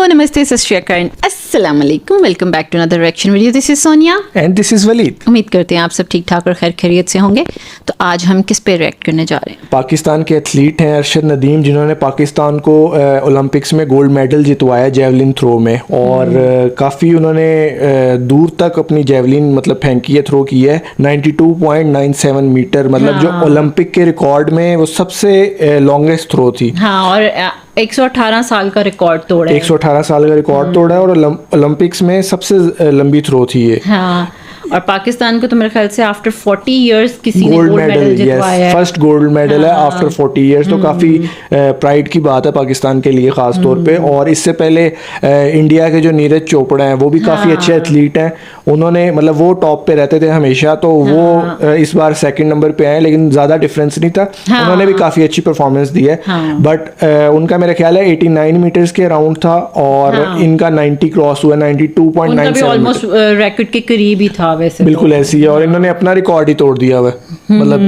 Hello नमस्ते सत श्री अकाल अस्सलाम वालेकुम welcome back to another reaction video. This is Sonia and this is Waleed. उम्मीद करते हैं आप सब ठीक ठाक और खैर खैरियत से होंगे। तो आज हम किस पे रिएक्ट करने जा रहे हैं? पाकिस्तान के एथलीट हैं अरशद नदीम, जिन्होंने पाकिस्तान को ओलंपिक्स में गोल्ड मेडल जितवाया जेवलिन थ्रो में। और काफ़ी उन्होंने दूर तक अपनी जेवलिन मतलब फेंकी है, थ्रो की है 92.97 मीटर, मतलब जो ओलंपिक के रिकॉर्ड में वो सबसे लॉन्गेस्ट थ्रो थी। हाँ, और 118 साल का रिकॉर्ड तोड़ा है। 118 साल का रिकॉर्ड तोड़ा है और ओलंपिक्स में सबसे लंबी थ्रो थी ये। हाँ, और पाकिस्तान को तो मेरे ख्याल से आफ्टर 40 इयर्स किसी ने गोल्ड मेडल जितवाया है। फर्स्ट गोल्ड मेडल है आफ्टर 40 इयर्स, तो काफ़ी प्राइड की बात है पाकिस्तान के लिए ख़ास तौर पे। और इससे पहले इंडिया के जो नीरज चोपड़ा हैं वो भी काफ़ी अच्छे एथलीट हैं। उन्होंने मतलब वो टॉप पे रहते थे हमेशा, तो वो इस बार सेकंड नंबर पे आए, लेकिन ज़्यादा डिफरेंस नहीं था। उन्होंने भी काफ़ी अच्छी परफॉर्मेंस दी है। बट उनका मेरा ख्याल है 89 मीटर्स के अराउंड था और इनका 90 क्रॉस हुआ, 92.97 ऑलमोस्ट रिकॉर्ड के करीब ही था वैसे। बिल्कुल ऐसी है, और इन्होंने अपना रिकॉर्ड ही तोड़ दिया हुआ है। मतलब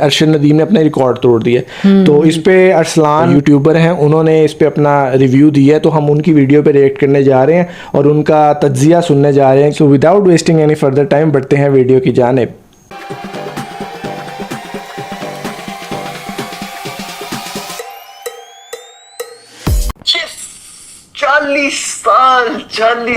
अरशद नदीम ने अपना रिकॉर्ड तोड़ दिया। तो इस पे अरसलान यूट्यूबर हैं, उन्होंने इस पे अपना रिव्यू दिया है, तो हम उनकी वीडियो पे रिएक्ट करने जा रहे हैं और उनका तज्जिया सुनने जा रहे हैं। So without wasting any further time बढ़ते हैं वीडियो की जानिब। 40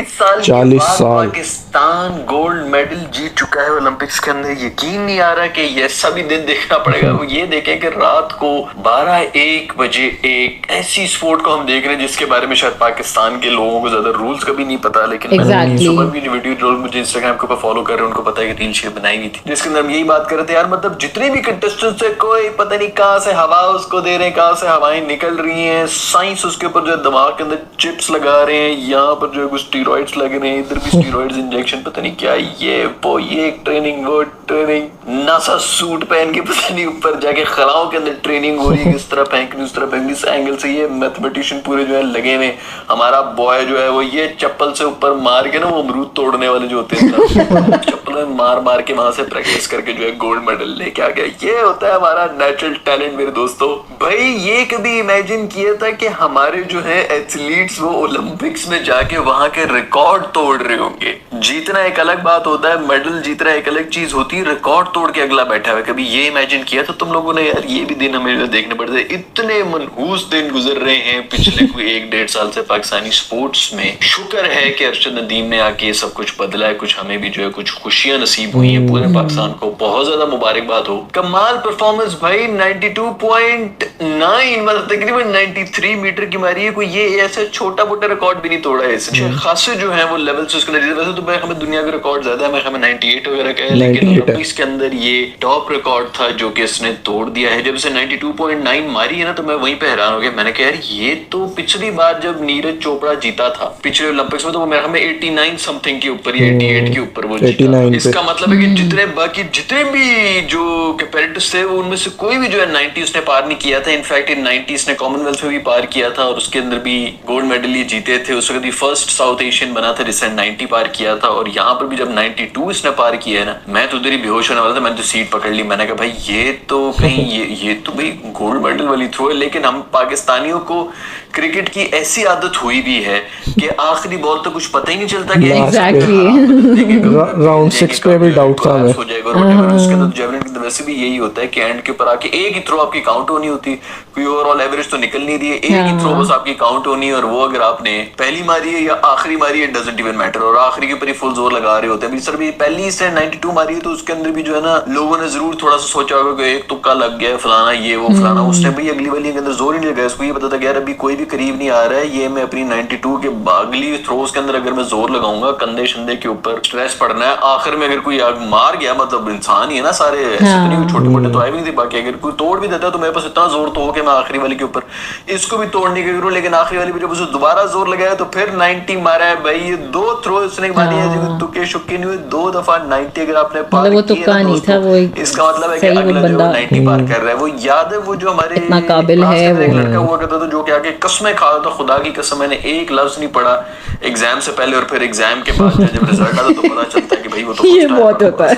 साल पाकिस्तान गोल्ड मेडल जीत चुका है ओलंपिक्स के अंदर। यकीन नहीं आ रहा कि ये ऐसा भी दिन देखना पड़ेगा। वो ये देखें कि रात को 12-1 बजे एक ऐसी स्पोर्ट को हम देख रहे हैं जिसके बारे में शायद पाकिस्तान के लोगों को ज्यादा रूल्स कभी नहीं पता, लेकिन सुबह भी वीडियो लोग मुझे इंस्टाग्राम के ऊपर फॉलो कर रहे हैं, उनको पता है कि रील शेयर बनाई गई थी जिसके अंदर हम यही बात कर रहे थे यार, मतलब जितने भी कंटेस्टेंट्स है कोई पता नहीं कहाँ से हवा उसको दे रहे हैं, कहाँ से हवाएं निकल रही है, साइंस उसके ऊपर जो है दिमाग के अंदर चिप्स लगा रहे हैं, यहाँ पर जो है कुछ स्टीरॉइड्स लग रहे हैं, इधर भी स्टीरॉइड्स इंजेक्शन, पता नहीं क्या ये वो ये ट्रेनिंग वो ट्रेनिंग, नासा सूट पहन के पता नहीं ऊपर जाके खलाओं के अंदर ट्रेनिंग हो रही है, किस तरह फेंकनी उस तरह फेंकनी। इस एंगल से ये मैथमेटिशियन पूरे जो है लगे हुए। हमारा बॉय जो है वो ये चप्पल से ऊपर मार के ना वो अमरूद तोड़ने वाले जो होते हैं चप्पल में मार मार के वहां से प्रैक्टिस करके जो है गोल्ड मेडल लेके आ गया। ये होता है हमारा नेचुरल टैलेंट मेरे दोस्तों। भाई ये कभी इमेजिन किया था कि हमारे जो है एथलीट्स वो ओलंपिक्स में जाके वहां के रिकॉर्ड तोड़ रहे होंगे? जीतना एक अलग बात होता है, मेडल जीतना एक अलग चीज होती है, रिकॉर्ड तोड़ के अगला बैठा हुआ। कभी ये इमेजिन किया था तुम लोगों ने? यार ये भी दिन हमें देखने पड़ते। इतने मनहूस दिन गुजर रहे हैं पिछले कोई 1-1.5 साल से पाकिस्तानी स्पोर्ट्स में। शुक्र है कि अरशद नदीम ने आके ये सब कुछ बदला है, कुछ हमें भी जो है कुछ खुशियां नसीब हुई हैं। पूरे पाकिस्तान को बहुत ज्यादा मुबारकबाद हो। कमाल परफॉर्मेंस भाई, 92.9 मतलब तकरीबन 93 मीटर की मारी है। कोई ये ऐसा छोटा मोटा रिकॉर्ड भी नहीं तोड़ा है इसने। खासे जो है वो लेवल से उसके अंदर, वैसे तो हमें दुनिया का रिकॉर्ड ज्यादा है, हमें 98 वगैरह का है, लेकिन इसके अंदर ये टॉप रिकॉर्ड था जो कि इसने तोड़ दिया है। जब इसे 92.9 मारी है ना तो मैं वहीं पे हैरान हो गया। मैंने कहा यार ये तो पिछली बार जब नीरज चोपड़ा जीता था पिछले ओलंपिक्स में, तो वो मेरे ख्याल में 89 समथिंग के ऊपर या 88 के ऊपर वो जीता। इसका मतलब है कि जितने भी जो कंपेटिटर्स थे उनमें से कोई भी जो है 90 उसने पार नहीं किया था। इनफैक्ट इन 90 ने कॉमनवेल्थ में भी पार किया था और उसके अंदर भी गोल्ड मेडल ही जीते थे। उस वक्त फर्स्ट साउथ एशियन बना था जिसने 90 पार किया था। और यहाँ पर भी जब 92 इसने पार किया है ना, मैं तो उधर ही बेहोश होने वाला था। मैंने तो सीट पकड़ ली, मैंने कहा भाई ये तो कहीं ये तो भाई गोल्ड मेडल वाली थ्रो है। लेकिन हम पाकिस्तानियों को क्रिकेट की ऐसी आदत हुई भी है कि आखिरी बॉल तो कुछ पता ही नहीं चलता कि राउंड 6 पे भी डाउट था हमें हो जाएगा। उसके अंदर जेवलिन के वैसे भी यही होता है कि एंड के ऊपर आके एक ही थ्रो आपकी काउंट होनी होती, कोई ओवरऑल एवरेज तो निकल नहीं रही है, एक ही थ्रो बस आपकी काउंट होनी है। और वो अगर आपने पहली मारी है या आखिरी मारी है डजंट इवन मैटर, और आखिरी के ऊपर ही फुल जोर लगा रहे होते हैं। सर भी पहली से 92 मारी है तो उसके अंदर भी जो है ना लोगों ने जरूर थोड़ा सा सोचा होगा कि एक तुक्का लग गया फलाना ये वो फलाना। उसने भाई अगली वाली के अंदर जोर ही नहीं लगाया। उसको ये पता था कि यार अभी कोई भी करीब नहीं आ रहा है, ये मैं अपनी 92 के अगली थ्रोस के अंदर अगर मैं जोर लगाऊंगा कंधे शंधे के ऊपर स्ट्रेस पड़ना है। आखिर में अगर कोई आग मार गया, मतलब इंसान ही है ना सारे, छोटे मोटे तो आए भी नहीं थे, बाकी अगर कोई तोड़ भी देता तो मेरे पास इतना जोर तो हो कि मैं आखिरी वाली के ऊपर इसको भी तोड़ने के करूं। लेकिन आखिरी वाली पे जब उसे दोबारा जोर लगाया तो फिर 90 मारा है भाई। ये 2 थ्रो इसने मारी है, तुक्के शुक्के नहीं हुए, 2 दफा 90 अगर आपने पार वो तुक्का नहीं था, वो इसका मतलब है कि अगला जो 90 पार कर रहा है। वो याद है वो जो हमारे इतना काबिल है वो लड़का हुआ करता था जो कि आके कसमें खा रहा था, खुदा की कसम मैंने एक लफ्ज नहीं पढ़ा एग्जाम से पहले और फिर एग्जाम के बाद जब रिजल्ट आता तो पता चलता है कि भाई वो तो ये बहुत होता है।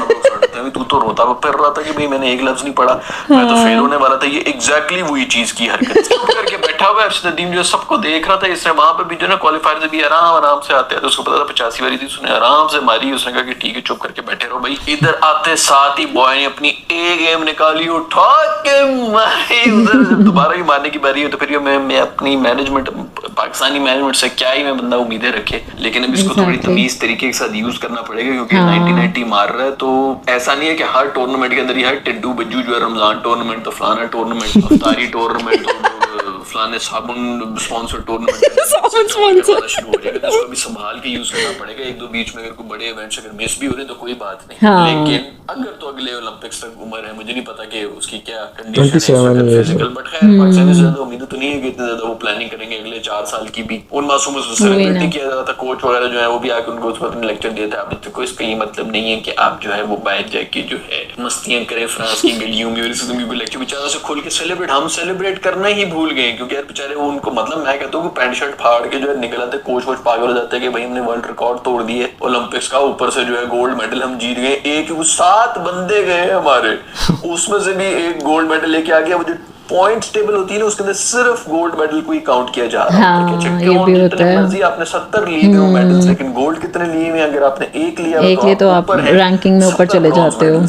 उसने भी, तू तो रोता फिर रहा था कि भाई मैंने एक लफ्ज नहीं पढ़ा, मैं तो फेल होने वाला था। ये एग्जैक्टली वही चीज की हरकत करके बैठा हुआ है अर्शद नदीम, जो सबको देख रहा था। इसने वहां पे भी जो ना क्वालिफायर से भी आराम से आते हैं, तो उसको पता था 85 वाली थी, उसने आराम से मारी। उसने कहा कि ठीक है चुप करके बैठे रहो भाई। इधर आते साथ ही बॉय ने अपनी एक गेम निकाली, उठा के मारी। उधर जब दोबारा ही मारने की बारी है तो फिर मैं अपनी मैनेजमेंट, पाकिस्तानी मैनेजमेंट से क्या ही मैं बंदा उम्मीदें रखे, लेकिन अब इसको थोड़ी तमीज तरीके के साथ यूज करना पड़ेगा, क्योंकि 90 मार रहा है। तो ऐसा नहीं है कि हर टूर्नामेंट के अंदर ही हर टिड्डू बज्जू जो है रमजान टूर्नामेंट तो फलाना टूर्नामेंट अफ्तारी टूर्नामेंट तो फलाने साबुन स्पॉन्सर टूर्नामेंट शुरू हो जाएगा। तो इसको भी संभाल के यूज करना पड़ेगा। एक दो बीच में अगर कोई बड़े इवेंट्स अगर मिस भी हो रहे तो कोई बात नहीं, लेकिन अगर तो अगले ओलंपिक्स तक उम्र है, मुझे नहीं पता कि उसकी क्या कंडीशन है फिजिकल, बट खैर पाकिस्तान से ज्यादा उम्मीद तो नहीं है कि इतने ज्यादा वो प्लानिंग करेंगे अगले 4 साल की भी। उन मासूमों से सेलिब्रेट किया जाता था, कोच वगैरह जो है वो भी आके उनको उस वक्त लेक्चर देते थे, आप देखो इसका ये मतलब नहीं है कि आप जो है वो बाहर जाके जो है मस्तियां करें फ्रांस की गलियों में, और इसमें भी लेक्चर बेचारा से खोल के सेलिब्रेट, हम सेलिब्रेट करना ही भूल गए, क्योंकि यार बेचारे वो उनको, मतलब मैं कहता हूँ कि पैंट शर्ट फाड़ के जो है निकल आते, कोच वोच पागल हो जाते हैं कि भाई हमने वर्ल्ड रिकॉर्ड तोड़ दिए ओलंपिक्स का, ऊपर से जो है गोल्ड मेडल हम जीत गए। एक 7 बंदे गए हमारे, उसमें से भी एक गोल्ड मेडल लेके आ गया। वो जो पॉइंट्स टेबल होती है ना उसके अंदर सिर्फ गोल्ड मेडल को ही काउंट किया जा रहा है। ये भी होता है। मर्जी आपने 70 लिए हुए मेडल्स, लेकिन गोल्ड कितने लिए हुए, अगर आपने एक लिया तो आप रैंकिंग में ऊपर चले जाते हो।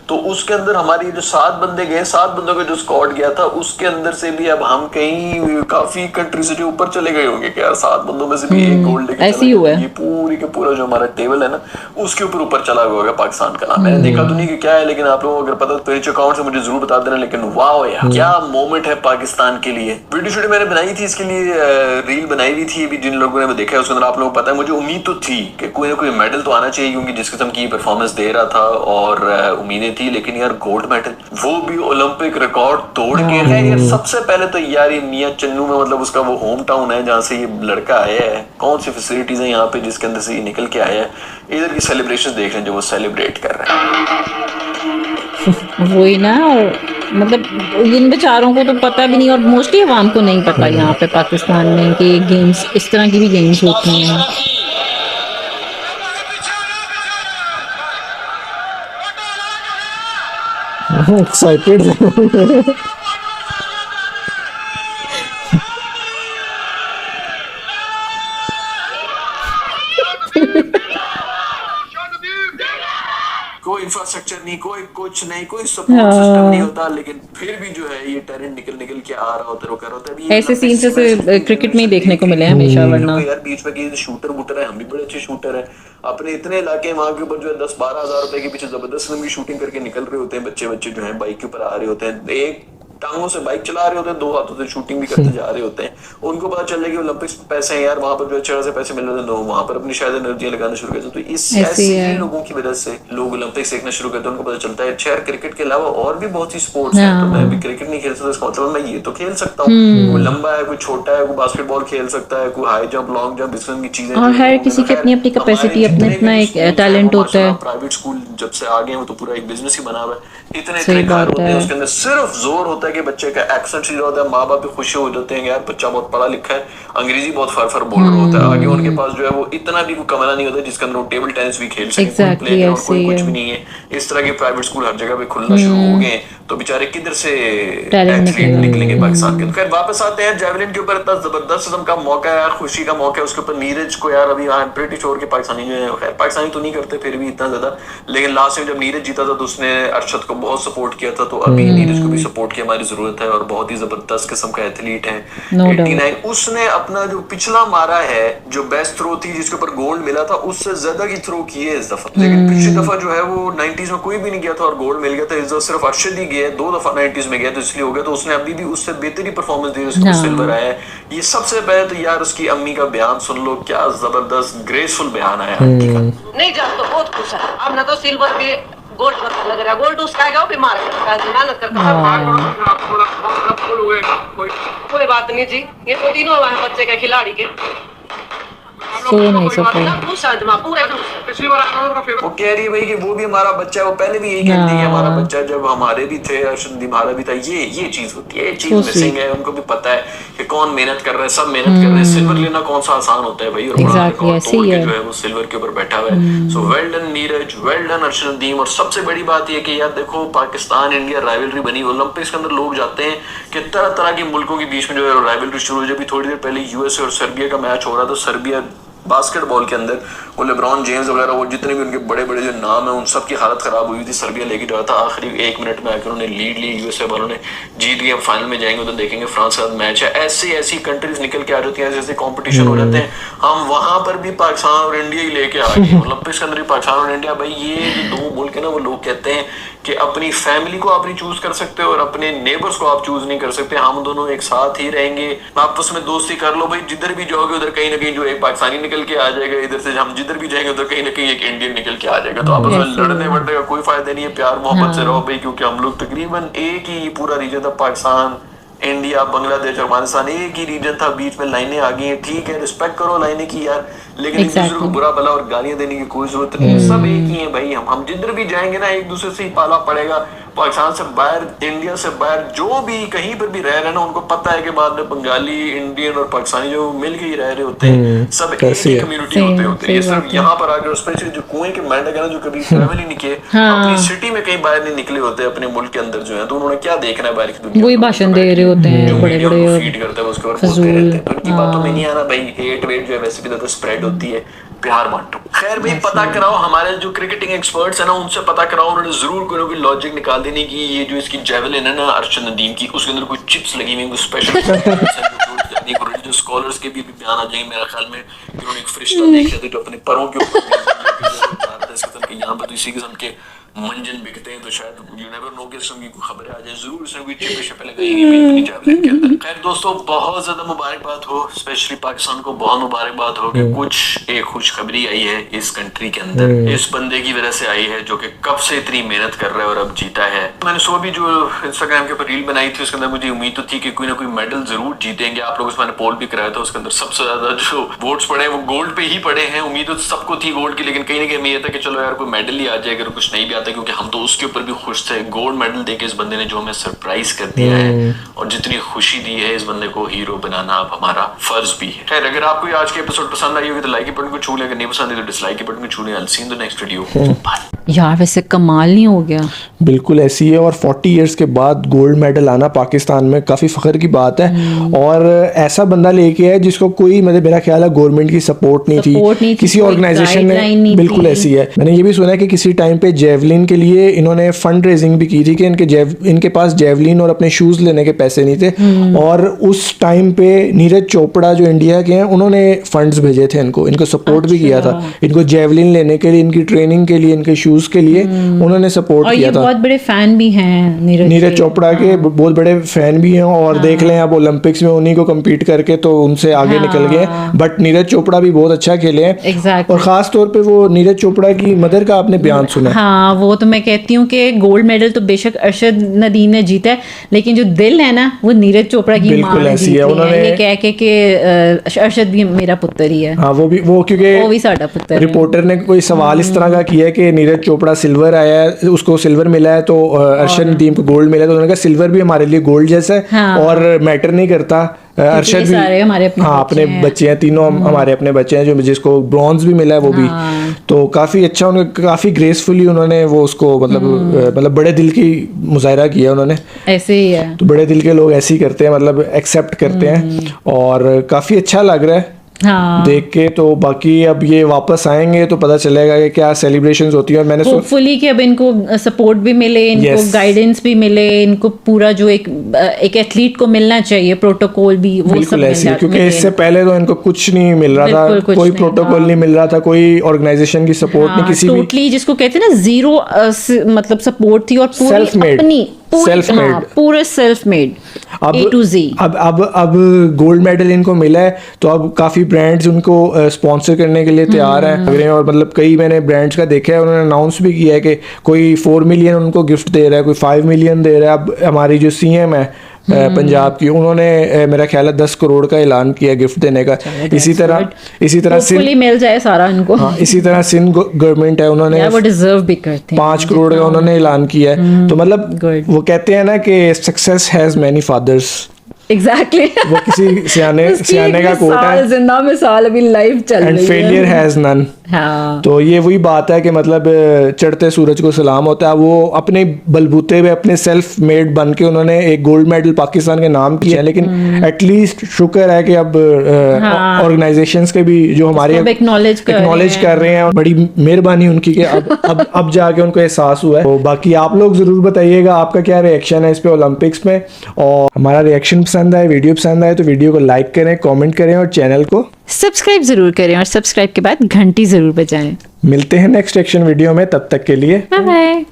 तो उसके अंदर हमारी जो 7 बंदे गए, 7 बंदों का जो स्क्वाड गया था उसके अंदर से भी अब हम कहीं काफी कंट्री से जो ऊपर चले गए होंगे कि यार 7 बंदों में से भी एक गोल्ड लेके ऐसे ही हुआ है। ये पूरी का पूरा जो हमारा टेबल है ना उसके ऊपर चला गया होगा पाकिस्तान का नाम। मैंने देखा तो नहीं कि क्या है, लेकिन आप लोगों को अगर पता तो पेज अकाउंट से मुझे जरूर बता देना। लेकिन वाह यार क्या मोमेंट है पाकिस्तान के लिए। वीडियो मैंने बनाई थी इसके लिए, रील बनाई हुई थी, अभी जिन लोगों ने देखा है उसके अंदर आप लोगों को पता है, मुझे उम्मीद तो थी कि कोई ना कोई मेडल तो आना चाहिए, क्योंकि जिस किस्म की परफॉर्मेंस दे रहा था और उम्मीदें थी। लेकिन यार गोल्ड मेडल, वो भी ओलंपिक रिकॉर्ड तोड़ के है यार। सबसे पहले तो यार ये मियां चन्नू में, मतलब उसका वो होम टाउन है जहाँ से ये लड़का आया है, कौन सी फैसिलिटीज है यहाँ पे जिसके अंदर से ये निकल के आया है। इधर की सेलिब्रेशन देख रहे हैं जो वो सेलिब्रेट कर रहे हैं। वही ना, मतलब इन बेचारों को तो पता भी नहीं, और मोस्टली अवाम को नहीं पता यहाँ पे पाकिस्तान में कि गेम्स, इस तरह की भी गेम्स होती हैं। एक्साइटेड कोई इंफ्रास्ट्रक्चर नहीं, कोई कुछ नहीं, कोई सपोर्ट सिस्टम नहीं होता, लेकिन फिर भी जो है ये टैलेंट निकल के आ रहा होता है, वो कर रहा होता है। ऐसे सीन जैसे क्रिकेट में ही देखने को मिले हमेशा, वरना यार बीच में कि शूटर वूटर है, हम भी बड़े अच्छे शूटर है अपने इतने इलाके वहां के ऊपर जो है 10-12 हजार रुपए के पीछे जबरदस्त फिल्म की शूटिंग करके निकल रहे होते हैं बच्चे जो है, बाइक के ऊपर आ रहे होते हैं, एक टांगों से बाइक चला रहे होते हैं, 2 हाथों से शूटिंग भी करते जा रहे होते हैं। उनको पता चल रहा है कि ओलंपिक्स में पैसे हैं यार, वहां पर जो अच्छे खासे पैसे मिल रहे हैं, वहां पर अपनी शायद एनर्जी लगाना शुरू करते। तो इस ऐसे ही लोगों की वजह से लोग ओलंपिक्स देखना शुरू करते हैं, उनको पता चलता है अच्छा यार क्रिकेट के अलावा और भी बहुत सी स्पोर्ट्स हैं, तो मैं भी क्रिकेट नहीं खेल सकता, इसका मतलब मैं ये तो खेल सकता हूँ। कोई लंबा है, कोई छोटा है, कोई बास्केटबॉल खेल सकता है, कोई हाई जंप, लॉन्ग जंप, इस तरह की चीजें। और हर किसी की अपनी अपनी कैपेसिटी, अपना एक टैलेंट होता है। प्राइवेट स्कूल जब से आ गए हैं तो पूरा एक बिजनेस ही बना हुआ है, इतने घर होते हैं, उसके अंदर सिर्फ जोर होता है कि बच्चे का एक्सेंट सीधा होता है, माँ बाप भी खुश हो जाते हैं यार बच्चा बहुत पढ़ा लिखा है, अंग्रेजी बहुत फर बोल रहा होता है। आगे उनके पास जो है वो इतना भी कोई कमरा नहीं होता जिसके अंदर वो टेबल टेनिस भी खेल सके, कोई कुछ भी नहीं है। इस तरह के प्राइवेट स्कूल हर जगह पे खुलना शुरू हो गए, तो बेचारे किधर से एथलीट निकलेंगे पाकिस्तान के। खैर वापस आते हैं जेवलिन के ऊपर, इतना जबरदस्त किस्म का मौका है यार, खुशी का मौका है। उसके ऊपर नीरज को यार अभी आई एम प्रीटी श्योर के पाकिस्तानी जो है, खैर पाकिस्तानी तो नहीं करते फिर भी इतना ज्यादा, लेकिन लास्ट में जब नीरज जीता था तो उसने अरशद को बहुत सपोर्ट किया था, तो अभी नीरज को भी सपोर्ट की हमारी जरूरत है, और बहुत ही जबरदस्त किस्म का एथलीट है। 89 उसने अपना जो पिछला मारा है, जो बेस्ट थ्रो थी जिसके ऊपर गोल्ड मिला था, उससे ज्यादा की थ्रो की है इस दफा, लेकिन पिछली दफा जो है वो 90s में कोई भी नहीं गया था और गोल्ड मिल गया था। इस दफा सिर्फ अरशद ही गया, 2 दफा 90s में गया तो इसलिए हो गया, तो उसने अभी भी उससे बेहतरी परफॉर्मेंस दी, उसको सिल्वर आया है। ये सबसे पहले तो यार उसकी अम्मी का बयान सुन लो, क्या जबरदस्त ग्रेसफुल बयान आया। नहीं जान तो बहुत खुश है, अब ना तो सिल्वर के गोल्ड लग रहा है, गोल्ड उसका है, बीमार है, मेहनत करता कोई बात नहीं जी, ये तो तीनों बच्चे के खिलाड़ी के सो नहीं सकते। वो कह रही है भाई कि वो भी हमारा बच्चा है, वो पहले भी यही कहती है कि हमारा हाँ। बच्चा, जब हमारे भी थे, अर्शद हमारा भी था, ये चीज होती है, ये चीज So मिसिंग sweet. है। उनको भी पता है कि कौन मेहनत कर रहा है, सब मेहनत कर रहे हैं। सिल्वर लेना कौन सा आसान होता है भाई, और बड़ा Exactly, रिकॉर्ड ऐसे तोड़ ही के है। जो है वो सिल्वर के ऊपर बैठा हुआ है। So well done Neeraj, well done Arshad Nadeem. और सबसे बड़ी बात ये कि यार देखो, पाकिस्तान इंडिया राइवलरी बनी, ओलंपिक्स के अंदर लोग जाते हैं कि तरह तरह के मुल्कों के बीच में जो है राइवलरी शुरू हो जाए। अभी थोड़ी देर पहले यूएसए और सर्बिया का मैच हो रहा था। सर्बिया बास्केटबॉल के अंदर वो लेब्रॉन जेम्स वगैरह, वो जितने भी उनके बड़े बड़े जो नाम है, उन सब की हालत खराब हुई थी। सर्बिया लेके जा रहा था, आखिरी 1 मिनट में आकर उन्होंने लीड ली, यूएसए वालों ने जीत गए। फाइनल में जाएंगे तो देखेंगे फ्रांस के साथ मैच है। ऐसी ऐसी कंट्रीज निकल के आ जाती हैं, ऐसे कंपटीशन हो जाते हैं। हम वहां पर भी पाकिस्तान और इंडिया ही लेके आ गए ओलंपिक्स के अंदर भी, पाकिस्तान और इंडिया। भाई ये जो दो मुल्क है ना, वो लोग कहते हैं कि अपनी फैमिली को आप नहीं चूज कर सकते और अपने नेबर्स को आप चूज नहीं कर सकते, हम दोनों एक साथ ही रहेंगे, आपस में दोस्ती कर लो भाई। जिधर भी जाओगे उधर कहीं ना कहीं जो एक पाकिस्तानी निकल के आ जाएगा, इधर से हम जिधर भी जाएंगे उधर कहीं ना कहीं एक इंडियन निकल के आ जाएगा। तो आपस में लड़ने वड़ने का कोई फायदा नहीं है, प्यार मोहब्बत से रहो भाई, क्योंकि हम लोग तकरीबन एक ही पूरा रीजन था, पाकिस्तान, इंडिया, बांग्लादेश, अफगानिस्तान, एक ही रीजन था। बीच में लाइनें आ गई हैं, ठीक है, रिस्पेक्ट करो लाइनें की यार, लेकिन एक दूसरे को बुरा भला और गालियां देने की कोई जरूरत नहीं है। सब एक ही है भाई। हम जिधर भी जाएंगे ना, एक दूसरे से ही पाला पड़ेगा। पाकिस्तान से बाहर, इंडिया से बाहर जो भी कहीं पर भी रह रहे हैं ना, उनको पता है कि बाद में बंगाली, इंडियन और पाकिस्तानी जो मिल के ही रह रहे होते हैं, सब एक ही कम्युनिटी होते हैं। ये सिर्फ यहाँ पर आकर, स्पेशली जो कुएं के मेंढक है ना, जो कभी ट्रैवल ही नहीं किए, अपनी सिटी में कहीं बाहर नहीं निकले होते अपने मुल्क के अंदर जो है, तो उन्होंने क्या देखना है बाहर की दुनिया, वही भाषण दे रहे होते हैं, बड़े बड़े फीड करते हैं उसके ऊपर बोलते रहते हैं। तो उनकी बातों में नहीं आना भाई। हेट वेट जो है वैसे भी ज्यादा स्प्रेड होती है, प्यार बांटो। खैर भाई, पता कराओ, हमारे जो क्रिकेटिंग एक्सपर्ट्स है ना, उनसे पता कराओ, उन्होंने जरूर कोई ना कोई लॉजिक निकाल देने की। ये जो इसकी जेवलिन है ना अर्शद नदीम की, उसके अंदर कोई चिप्स लगी हुई, स्पेशल जो स्कॉलर्स के भी बयान आ जाएंगे मेरे ख्याल में। उन्होंने एक फरिश्ता देख रहे थे जो अपने परों के ऊपर इस किस्म के, यहाँ पर तो इसी किस्म के मंजन बिकते हैं, तो शायद यू नेवर नो कि इसमें कोई खबरें आ जाए, जरूर इसमें कोई चिप शिप लगाएंगे अपनी जेवलिन के अंदर। खैर दोस्तों, बहुत ज्यादा मुबारकबाद हो, स्पेशली पाकिस्तान को बहुत मुबारकबाद हो कि कुछ एक खुशखबरी आई है इस कंट्री के अंदर, इस बंदे की वजह से आई है जो कि कब से इतनी मेहनत कर रहा है और अब जीता है। मैंने सुबह भी जो इंस्टाग्राम के ऊपर रील बनाई थी, उसके अंदर मुझे उम्मीद तो थी कि कोई ना कोई मेडल जरूर जीतेंगे। आप लोगों से मैंने पोल भी कराया था, उसके अंदर सबसे ज्यादा जो वोट्स पड़े वो गोल्ड पे ही पड़े हैं। उम्मीद तो सबको थी गोल्ड की, लेकिन कहीं ना कहीं ये था कि चलो यार कोई मेडल ही आ जाए अगर कुछ नहीं भी आता, क्योंकि हम तो उसके ऊपर भी खुश थे। गोल्ड मेडल देके इस बंदे ने जो हमें सरप्राइज कर दिया है और जितनी खुशी दी है, इस बंदे को हीरो बनाना अब हमारा फर्ज भी है। खैर, अगर आपको आज के एपिसोड पसंद आई होगी तो लाइक के बटन को छू लें, अगर नहीं पसंद है तो डिसलाइक के बटन को छू लें। I will see in the next video. Bye. यार वैसे कमाल नहीं हो गया? बिल्कुल ऐसी है, और 40 इयर्स के बाद गोल्ड मेडल आना पाकिस्तान में काफ़ी फ़ख्र की बात है। और ऐसा बंदा लेके है जिसको कोई, मतलब मेरा ख्याल है गवर्नमेंट की सपोर्ट नहीं थी, किसी ऑर्गेनाइजेशन ने। बिल्कुल ऐसी है। मैंने ये भी सुना है कि किसी टाइम पे जेवलिन के लिए इन्होंने फंड रेजिंग भी की थी कि इनके पास जेवलिन और अपने शूज़ लेने के पैसे नहीं थे, और उस टाइम पे नीरज चोपड़ा जो इंडिया के हैं, उन्होंने फंड्स भेजे थे इनको सपोर्ट भी किया था, इनको जेवलिन लेने के लिए, इनकी ट्रेनिंग के लिए, इनके शूज़ के लिए उन्होंने सपोर्ट किया था। बहुत बड़े फैन भी हैं नीरज चोपड़ा के, बहुत बड़े फैन भी हैं। और देख लें आप ओलंपिक्स में उन्हीं को कम्पीट करके तो उनसे आगे निकल गए। बट नीरज चोपड़ा भी बहुत अच्छा खेले हैं। और खास तौर पे वो नीरज चोपड़ा की मदर का आपने बयान सुना? हाँ, वो तो मैं कहती हूँ कि गोल्ड मेडल तो बेशक अर्शद नदीम ने जीता है, लेकिन जो दिल है ना वो नीरज चोपड़ा की मां ने जीती है। उन्होंने ये कह के कि अर्शद भी मेरा पुत्र ही है। हाँ, वो क्योंकि वो भी साडा पुत्र है। रिपोर्टर ने कोई सवाल इस तरह का किया है कि नीरज चोपड़ा सिल्वर आया है, उसको सिल्वर मिला है, तो अर्शद नदीम को गोल्ड मिला है, तो उन्होंने कहा सिल्वर भी हमारे लिए गोल्ड जैसा है और मैटर नहीं करता। अर्शद भी हमारे अपने बच्चे हैं, तीनों हमारे अपने बच्चे हैं, जो जिसको ब्रॉन्ज भी मिला है वो भी। तो काफी अच्छा, उन्होंने काफी ग्रेसफुली उन्होंने वो उसको मतलब बड़े दिल की मुजाहरा किया उन्होंने। ऐसे ही है, तो बड़े दिल के लोग ऐसे ही करते हैं, मतलब एक्सेप्ट करते हैं, और काफी अच्छा लग रहा है देख के। तो बाकी अब ये वापस आएंगे तो पता चलेगा कि क्या सेलिब्रेशंस होती है। और मैंने होपफुली कि अब इनको सपोर्ट भी मिले, इनको गाइडेंस भी मिले, इनको पूरा जो एक एथलीट को मिलना चाहिए प्रोटोकॉल भी, वो सब मिल जाए, क्योंकि इससे पहले तो इनको कुछ नहीं मिल रहा था, कोई प्रोटोकॉल नहीं मिल रहा था, कोई ऑर्गेनाइजेशन की सपोर्ट नहीं, किसी भी टोटली जिसको कहते हैं ना जीरो मतलब सपोर्ट थी, और पूरी अपनी पूरे self made A to Z। अब गोल्ड मेडल इनको मिला है, तो अब काफी ब्रांड्स उनको स्पॉन्सर करने के लिए तैयार हैं। और मतलब कई मैंने ब्रांड्स का देखा है, उन्होंने अनाउंस भी किया है कि कोई 4 मिलियन उनको गिफ्ट दे रहा है, कोई 5 मिलियन दे रहा है। अब हमारी जो सीएम है पंजाब की, उन्होंने मेरा ख्याल है 10 करोड़ का ऐलान किया गिफ्ट देने का। इसी तरह Hopefully मिल जाए सारा इनको। हाँ, इसी तरह सिंध गवर्नमेंट है, उन्होंने वो डिजर्व भी करते हैं। 5 करोड़ का उन्होंने ऐलान किया है। तो मतलब Good. वो कहते हैं ना कि success has many fathers, exactly वो किसी सियाने का कोट है, जिंदा मिसाल अभी लाइव चल एंड रही है। Failure has none. हाँ तो ये वही बात है कि मतलब चढ़ते सूरज को सलाम होता है। वो अपने बलबूते पे अपने सेल्फ मेड बन के उन्होंने एक गोल्ड मेडल पाकिस्तान के नाम किया है, लेकिन एटलीस्ट शुक्र है कि अब ऑर्गेनाइजेशंस के भी जो हमारे एक्नॉलेज कर रहे हैं, बड़ी मेहरबानी उनकी कि अब जाके उनको एहसास हुआ है। तो बाकी आप लोग जरूर बताइएगा आपका क्या रिएक्शन है इस पे ओलंपिक्स में, और हमारा रिएक्शन पसंद आए, वीडियो पसंद आए तो वीडियो को लाइक करें, कमेंट करें और चैनल को सब्सक्राइब जरूर करें, और सब्सक्राइब के बाद घंटी जरूर बजाएं। मिलते हैं नेक्स्ट रिएक्शन वीडियो में, तब तक के लिए बाय बाय।